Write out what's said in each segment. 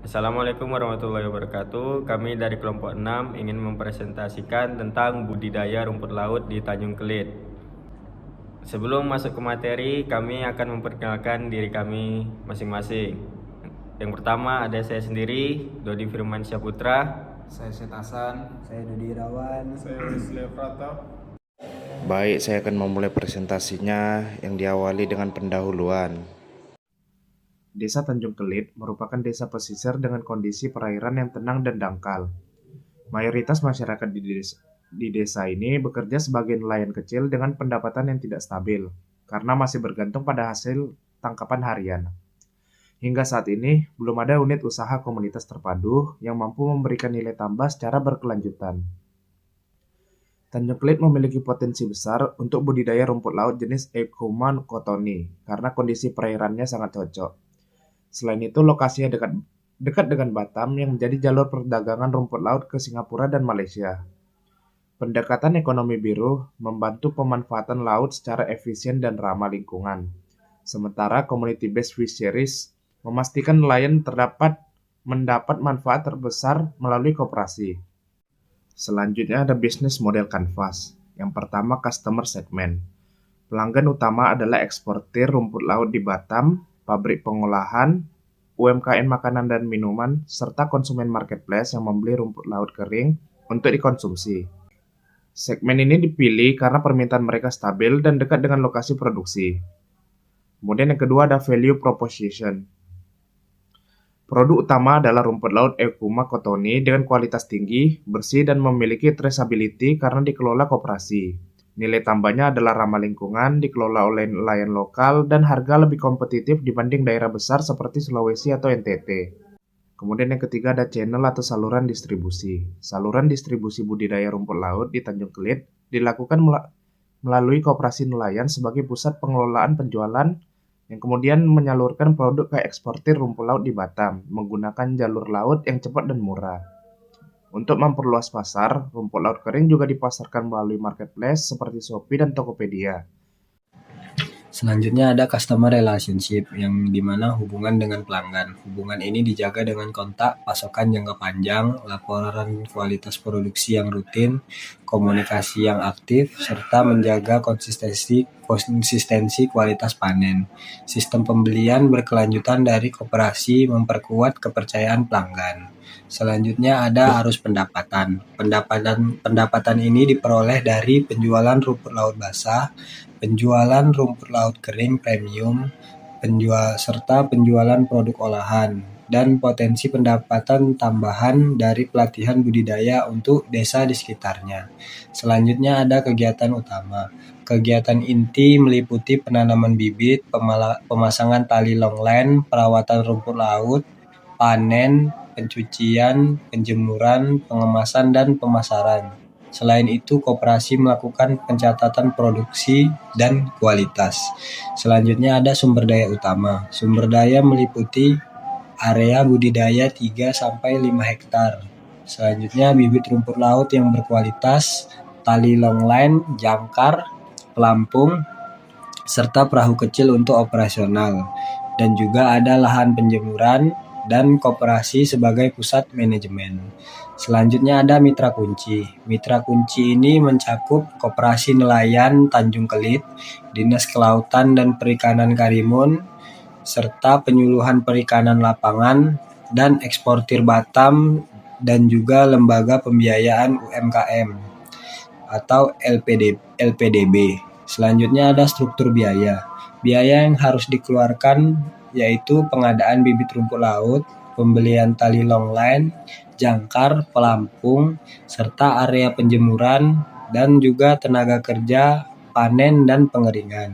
Assalamualaikum warahmatullahi wabarakatuh. Kami dari kelompok 6 ingin mempresentasikan tentang budidaya rumput laut di Tanjung Kelit. Sebelum masuk ke materi, kami akan memperkenalkan diri kami masing-masing. Yang pertama ada saya sendiri, Dodi Firmansyah Putra. Saya Setasan. Saya Dodi Irawan. Saya Wisle Prata. Baik, saya akan memulai presentasinya yang diawali dengan pendahuluan. Desa Tanjung Kelit merupakan desa pesisir dengan kondisi perairan yang tenang dan dangkal. Mayoritas masyarakat di desa ini bekerja sebagai nelayan kecil dengan pendapatan yang tidak stabil, karena masih bergantung pada hasil tangkapan harian. Hingga saat ini, belum ada unit usaha komunitas terpadu yang mampu memberikan nilai tambah secara berkelanjutan. Tanjung Kelit memiliki potensi besar untuk budidaya rumput laut jenis Eucuma cottoni karena kondisi perairannya sangat cocok. Selain itu, lokasinya dekat dengan Batam yang menjadi jalur perdagangan rumput laut ke Singapura dan Malaysia. Pendekatan ekonomi biru membantu pemanfaatan laut secara efisien dan ramah lingkungan. Sementara community-based fisheries memastikan nelayan mendapat manfaat terbesar melalui koperasi. Selanjutnya ada bisnis model kanvas. Yang pertama, customer segment. Pelanggan utama adalah eksportir rumput laut di Batam, pabrik pengolahan, UMKM makanan dan minuman, serta konsumen marketplace yang membeli rumput laut kering untuk dikonsumsi. Segmen ini dipilih karena permintaan mereka stabil dan dekat dengan lokasi produksi. Kemudian yang kedua ada value proposition. Produk utama adalah rumput laut Eucuma cottoni dengan kualitas tinggi, bersih, dan memiliki traceability karena dikelola koperasi. Nilai tambahnya adalah ramah lingkungan, dikelola oleh nelayan lokal, dan harga lebih kompetitif dibanding daerah besar seperti Sulawesi atau NTT. Kemudian yang ketiga ada channel atau saluran distribusi. Saluran distribusi budidaya rumput laut di Tanjung Kelit dilakukan melalui koperasi nelayan sebagai pusat pengelolaan penjualan yang kemudian menyalurkan produk ke eksportir rumput laut di Batam menggunakan jalur laut yang cepat dan murah. Untuk memperluas pasar, rumput laut kering juga dipasarkan melalui marketplace seperti Shopee dan Tokopedia. Selanjutnya ada customer relationship yang dimana hubungan dengan pelanggan. Hubungan ini dijaga dengan kontak, pasokan jangka panjang, laporan kualitas produksi yang rutin, komunikasi yang aktif, serta menjaga konsistensi kualitas panen. Sistem pembelian berkelanjutan dari koperasi memperkuat kepercayaan pelanggan. Selanjutnya ada arus pendapatan. Pendapatan ini diperoleh dari penjualan rumput laut basah, penjualan rumput laut kering premium, serta penjualan produk olahan, dan potensi pendapatan tambahan dari pelatihan budidaya untuk desa di sekitarnya. Selanjutnya ada kegiatan utama. Kegiatan inti meliputi penanaman bibit, pemasangan tali longline, perawatan rumput laut, panen, pencucian, penjemuran, pengemasan, dan pemasaran. Selain itu, koperasi melakukan pencatatan produksi dan kualitas. Selanjutnya ada sumber daya utama. Sumber daya meliputi area budidaya 3-5 hektar. Selanjutnya bibit rumput laut yang berkualitas, tali longline, jangkar, pelampung, serta perahu kecil untuk operasional. Dan juga ada lahan penjemuran dan koperasi sebagai pusat manajemen. Selanjutnya ada mitra kunci. Mitra kunci ini mencakup Koperasi Nelayan Tanjung Kelit, Dinas Kelautan dan Perikanan Karimun, serta penyuluhan perikanan lapangan dan eksportir Batam dan juga lembaga pembiayaan UMKM atau LPDB. Selanjutnya ada struktur biaya. Biaya yang harus dikeluarkan yaitu pengadaan bibit rumput laut, pembelian tali longline, jangkar, pelampung, serta area penjemuran, dan juga tenaga kerja, panen, dan pengeringan.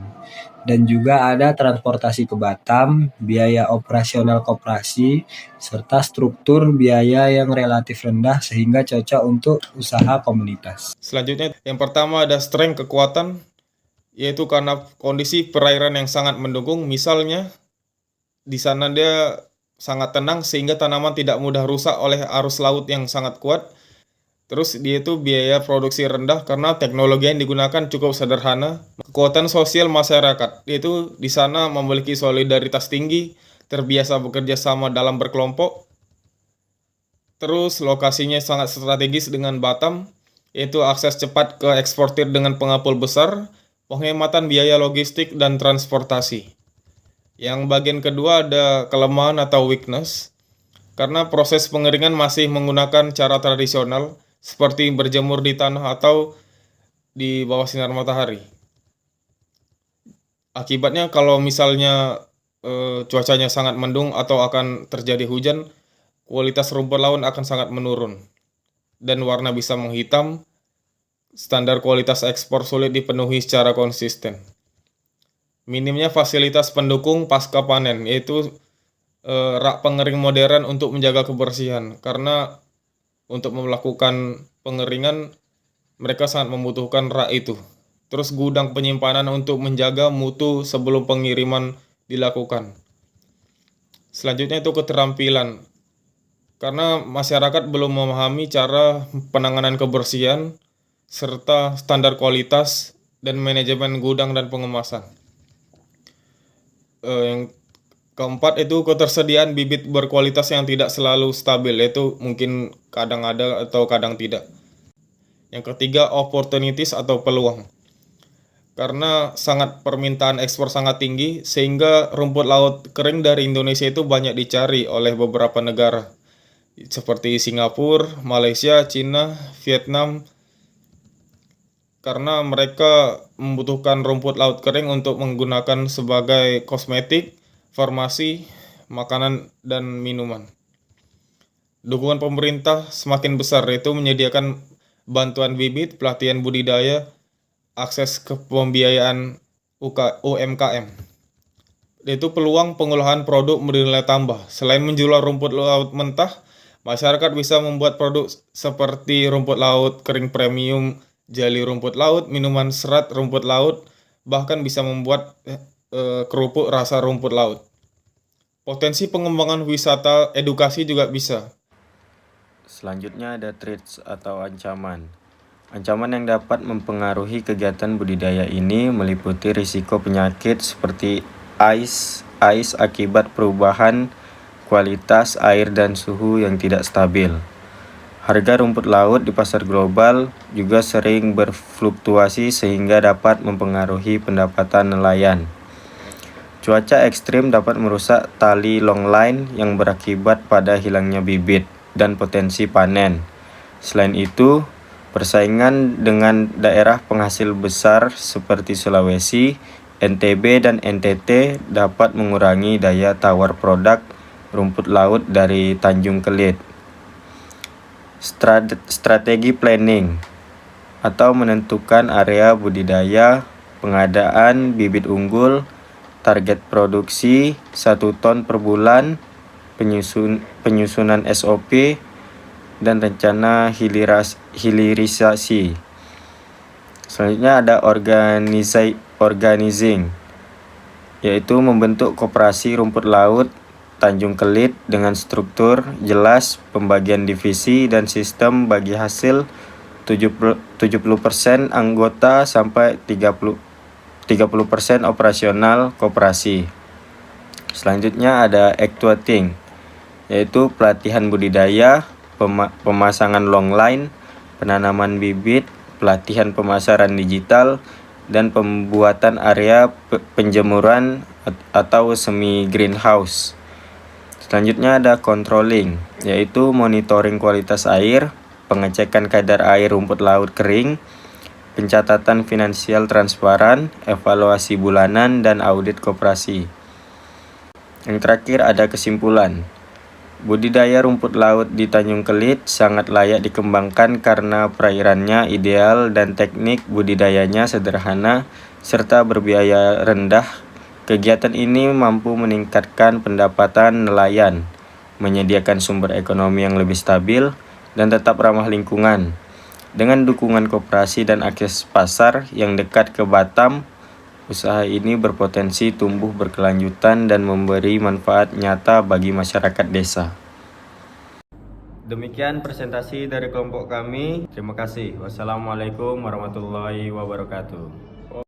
Dan juga ada transportasi ke Batam, biaya operasional koperasi, serta struktur biaya yang relatif rendah sehingga cocok untuk usaha komunitas. Selanjutnya, yang pertama ada strength kekuatan, yaitu karena kondisi perairan yang sangat mendukung. Misalnya, di sana dia sangat tenang sehingga tanaman tidak mudah rusak oleh arus laut yang sangat kuat. Terus dia itu biaya produksi rendah karena teknologi yang digunakan cukup sederhana. Kekuatan sosial masyarakat, yaitu di sana memiliki solidaritas tinggi, terbiasa bekerja sama dalam berkelompok, Terus lokasinya sangat strategis dengan Batam, yaitu akses cepat ke eksportir dengan pengapul besar, penghematan biaya logistik dan transportasi. Yang bagian kedua ada kelemahan atau weakness, karena proses pengeringan masih menggunakan cara tradisional seperti berjemur di tanah atau di bawah sinar matahari. Akibatnya kalau misalnya cuacanya sangat mendung atau akan terjadi hujan, kualitas rumput laut akan sangat menurun dan warna bisa menghitam. Standar kualitas ekspor sulit dipenuhi secara konsisten. Minimnya fasilitas pendukung pasca panen, yaitu rak pengering modern untuk menjaga kebersihan, karena untuk melakukan pengeringan mereka sangat membutuhkan rak itu. Terus gudang penyimpanan untuk menjaga mutu sebelum pengiriman dilakukan. Selanjutnya itu keterampilan, karena masyarakat belum memahami cara penanganan kebersihan serta standar kualitas dan manajemen gudang dan pengemasan. Yang keempat itu ketersediaan bibit berkualitas yang tidak selalu stabil, yaitu mungkin kadang ada atau kadang tidak. Yang ketiga, opportunities atau peluang. Karena permintaan ekspor sangat tinggi, sehingga rumput laut kering dari Indonesia itu banyak dicari oleh beberapa negara, seperti Singapura, Malaysia, Cina, Vietnam, karena mereka membutuhkan rumput laut kering untuk menggunakan sebagai kosmetik, farmasi, makanan, dan minuman. Dukungan pemerintah semakin besar, yaitu menyediakan bantuan bibit, pelatihan budidaya, akses ke pembiayaan UMKM. Yaitu peluang pengolahan produk bernilai tambah. Selain menjual rumput laut mentah, masyarakat bisa membuat produk seperti rumput laut kering premium, jeli rumput laut, minuman serat rumput laut, bahkan bisa membuat kerupuk rasa rumput laut. Potensi pengembangan wisata edukasi juga bisa. Selanjutnya ada threats atau ancaman. Ancaman yang dapat mempengaruhi kegiatan budidaya ini meliputi risiko penyakit seperti ice akibat perubahan kualitas air dan suhu yang tidak stabil. Harga rumput laut di pasar global juga sering berfluktuasi sehingga dapat mempengaruhi pendapatan nelayan. Cuaca ekstrim dapat merusak tali longline yang berakibat pada hilangnya bibit dan potensi panen. Selain itu, persaingan dengan daerah penghasil besar seperti Sulawesi, NTB, dan NTT dapat mengurangi daya tawar produk rumput laut dari Tanjung Kelit. Strategi planning atau menentukan area budidaya, pengadaan bibit unggul, target produksi 1 ton per bulan, penyusunan SOP, dan rencana hilirisasi. Selanjutnya ada organizing, yaitu membentuk koperasi rumput laut Tanjung Kelit dengan struktur jelas, pembagian divisi, dan sistem bagi hasil 70% anggota sampai 30% operasional koperasi. Selanjutnya ada actuating, yaitu pelatihan budidaya, pemasangan longline, penanaman bibit, pelatihan pemasaran digital, dan pembuatan area penjemuran atau semi greenhouse. Selanjutnya ada controlling, yaitu monitoring kualitas air, pengecekan kadar air rumput laut kering, pencatatan finansial transparan, evaluasi bulanan, dan audit koperasi. Yang terakhir ada kesimpulan. Budidaya rumput laut di Tanjung Kelit sangat layak dikembangkan karena perairannya ideal dan teknik budidayanya sederhana serta berbiaya rendah. Kegiatan ini mampu meningkatkan pendapatan nelayan, menyediakan sumber ekonomi yang lebih stabil, dan tetap ramah lingkungan. Dengan dukungan koperasi dan akses pasar yang dekat ke Batam, usaha ini berpotensi tumbuh berkelanjutan dan memberi manfaat nyata bagi masyarakat desa. Demikian presentasi dari kelompok kami. Terima kasih. Wassalamualaikum warahmatullahi wabarakatuh.